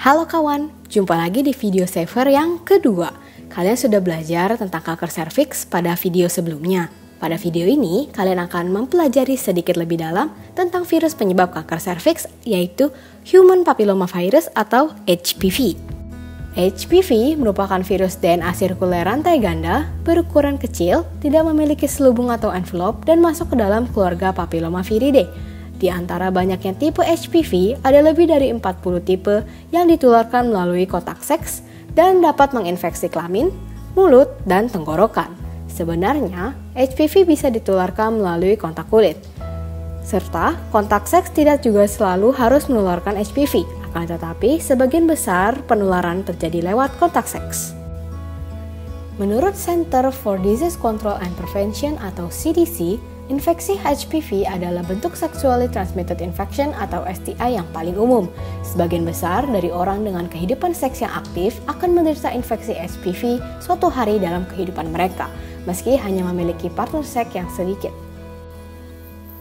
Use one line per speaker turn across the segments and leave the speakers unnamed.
Halo kawan, jumpa lagi di video saver yang kedua. Kalian sudah belajar tentang kanker serviks pada video sebelumnya. Pada video ini, kalian akan mempelajari sedikit lebih dalam tentang virus penyebab kanker serviks, yaitu Human Papillomavirus atau HPV. HPV merupakan virus DNA sirkuler rantai ganda, berukuran kecil, tidak memiliki selubung atau envelope, dan masuk ke dalam keluarga Papillomaviridae. Di antara banyaknya tipe HPV, ada lebih dari 40 tipe yang ditularkan melalui kontak seks dan dapat menginfeksi kelamin, mulut, dan tenggorokan. Sebenarnya, HPV bisa ditularkan melalui kontak kulit. Serta, kontak seks tidak juga selalu harus menularkan HPV, akan tetapi sebagian besar penularan terjadi lewat kontak seks. Menurut Center for Disease Control and Prevention atau CDC, infeksi HPV adalah bentuk sexually transmitted infection atau STI yang paling umum. Sebagian besar dari orang dengan kehidupan seks yang aktif akan menderita infeksi HPV suatu hari dalam kehidupan mereka, meski hanya memiliki partner seks yang sedikit.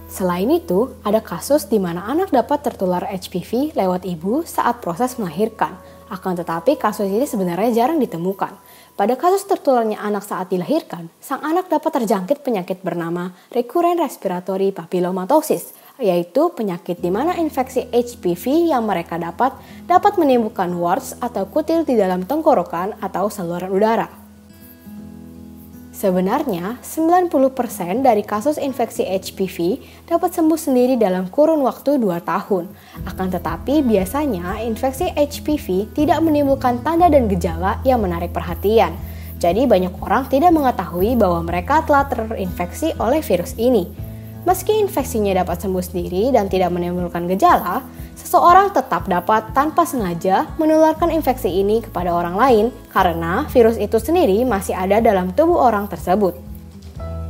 Selain itu, ada kasus di mana anak dapat tertular HPV lewat ibu saat proses melahirkan. Akan tetapi kasus ini sebenarnya jarang ditemukan. Pada kasus tertularnya anak saat dilahirkan, sang anak dapat terjangkit penyakit bernama recurrent respiratory papillomatosis, yaitu penyakit di mana infeksi HPV yang mereka dapat menimbulkan warts atau kutil di dalam tenggorokan atau saluran udara. Sebenarnya, 90% dari kasus infeksi HPV dapat sembuh sendiri dalam kurun waktu 2 tahun. Akan tetapi, biasanya infeksi HPV tidak menimbulkan tanda dan gejala yang menarik perhatian. Jadi, banyak orang tidak mengetahui bahwa mereka telah terinfeksi oleh virus ini. Meski infeksinya dapat sembuh sendiri dan tidak menimbulkan gejala, seseorang tetap dapat tanpa sengaja menularkan infeksi ini kepada orang lain karena virus itu sendiri masih ada dalam tubuh orang tersebut.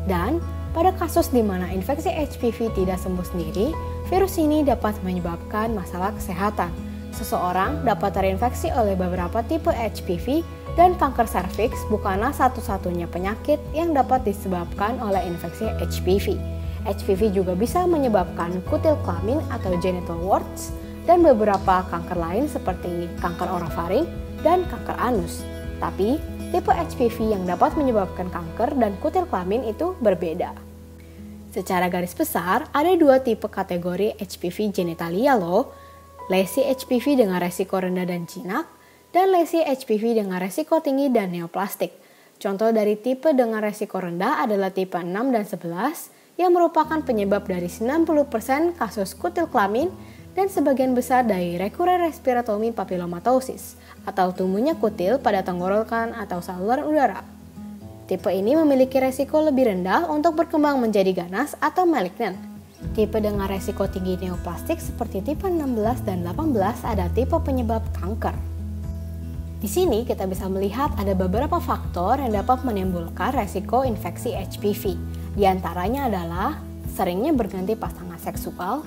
Dan pada kasus di mana infeksi HPV tidak sembuh sendiri, virus ini dapat menyebabkan masalah kesehatan. Seseorang dapat terinfeksi oleh beberapa tipe HPV dan kanker serviks bukanlah satu-satunya penyakit yang dapat disebabkan oleh infeksi HPV. HPV juga bisa menyebabkan kutil kelamin atau genital warts dan beberapa kanker lain seperti kanker orofaring dan kanker anus. Tapi, tipe HPV yang dapat menyebabkan kanker dan kutil kelamin itu berbeda. Secara garis besar, ada 2 tipe kategori HPV genitalia loh, lesi HPV dengan resiko rendah dan jinak, dan lesi HPV dengan resiko tinggi dan neoplastik. Contoh dari tipe dengan resiko rendah adalah tipe 6 dan 11, yang merupakan penyebab dari 90% kasus kutil kelamin dan sebagian besar dari recurrent respiratory papillomatosis atau tumbuhnya kutil pada tenggorokan atau saluran udara. Tipe ini memiliki resiko lebih rendah untuk berkembang menjadi ganas atau malignan. Tipe dengan resiko tinggi neoplastik seperti tipe 16 dan 18 ada tipe penyebab kanker. Di sini kita bisa melihat ada beberapa faktor yang dapat menimbulkan resiko infeksi HPV. Di antaranya adalah seringnya berganti pasangan seksual,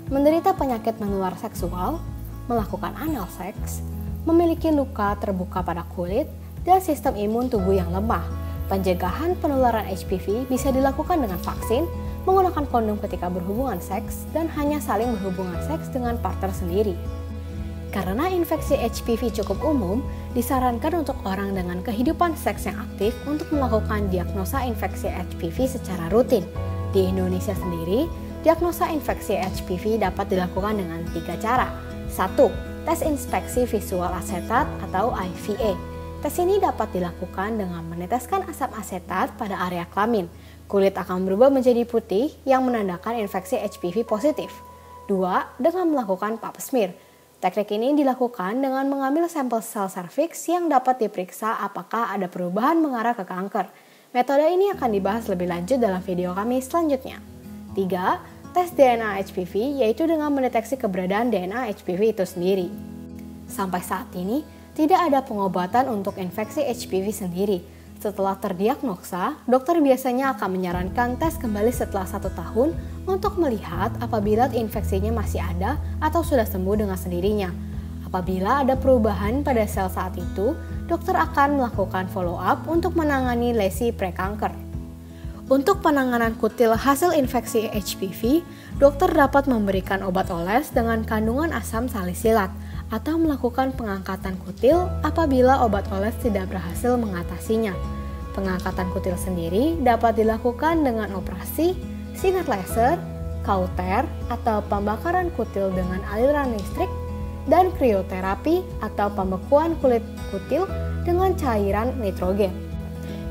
menderita penyakit menular seksual, melakukan anal seks, memiliki luka terbuka pada kulit, dan sistem imun tubuh yang lemah. Pencegahan penularan HPV bisa dilakukan dengan vaksin, menggunakan kondom ketika berhubungan seks, dan hanya saling berhubungan seks dengan partner sendiri. Karena infeksi HPV cukup umum, disarankan untuk orang dengan kehidupan seks yang aktif untuk melakukan diagnosa infeksi HPV secara rutin. Di Indonesia sendiri, diagnosa infeksi HPV dapat dilakukan dengan 3 cara. 1. Tes inspeksi visual asetat atau IVA. Tes ini dapat dilakukan dengan meneteskan asam asetat pada area kelamin. Kulit akan berubah menjadi putih yang menandakan infeksi HPV positif. 2. Dengan melakukan pap smear. Teknik ini dilakukan dengan mengambil sampel sel serviks yang dapat diperiksa apakah ada perubahan mengarah ke kanker. Metode ini akan dibahas lebih lanjut dalam video kami selanjutnya. 3. Tes DNA HPV, yaitu dengan mendeteksi keberadaan DNA HPV itu sendiri. Sampai saat ini, tidak ada pengobatan untuk infeksi HPV sendiri. Setelah terdiagnosa, dokter biasanya akan menyarankan tes kembali setelah 1 tahun untuk melihat apabila infeksinya masih ada atau sudah sembuh dengan sendirinya. Apabila ada perubahan pada sel saat itu, dokter akan melakukan follow-up untuk menangani lesi prekanker. Untuk penanganan kutil hasil infeksi HPV, dokter dapat memberikan obat oles dengan kandungan asam salisilat atau melakukan pengangkatan kutil apabila obat oles tidak berhasil mengatasinya. Pengangkatan kutil sendiri dapat dilakukan dengan operasi, sinar laser, kauter atau pembakaran kutil dengan aliran listrik, dan krioterapi atau pembekuan kulit kutil dengan cairan nitrogen.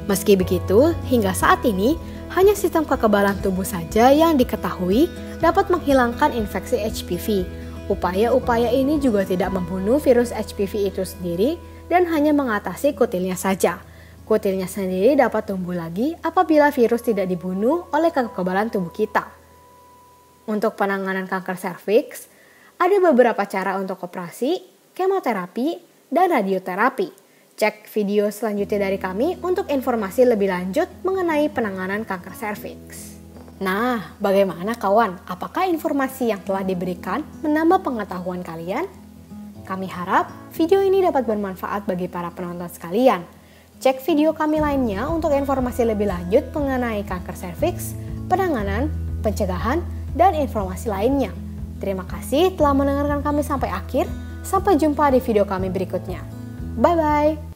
Meski begitu, hingga saat ini hanya sistem kekebalan tubuh saja yang diketahui dapat menghilangkan infeksi HPV. Upaya-upaya ini juga tidak membunuh virus HPV itu sendiri dan hanya mengatasi kutilnya saja. Kutilnya sendiri dapat tumbuh lagi apabila virus tidak dibunuh oleh kekebalan tubuh kita. Untuk penanganan kanker serviks, ada beberapa cara untuk operasi, kemoterapi, dan radioterapi. Cek video selanjutnya dari kami untuk informasi lebih lanjut mengenai penanganan kanker serviks. Nah, bagaimana kawan? Apakah informasi yang telah diberikan menambah pengetahuan kalian? Kami harap video ini dapat bermanfaat bagi para penonton sekalian. Cek video kami lainnya untuk informasi lebih lanjut mengenai kanker serviks, penanganan, pencegahan, dan informasi lainnya. Terima kasih telah mendengarkan kami sampai akhir. Sampai jumpa di video kami berikutnya. Bye-bye.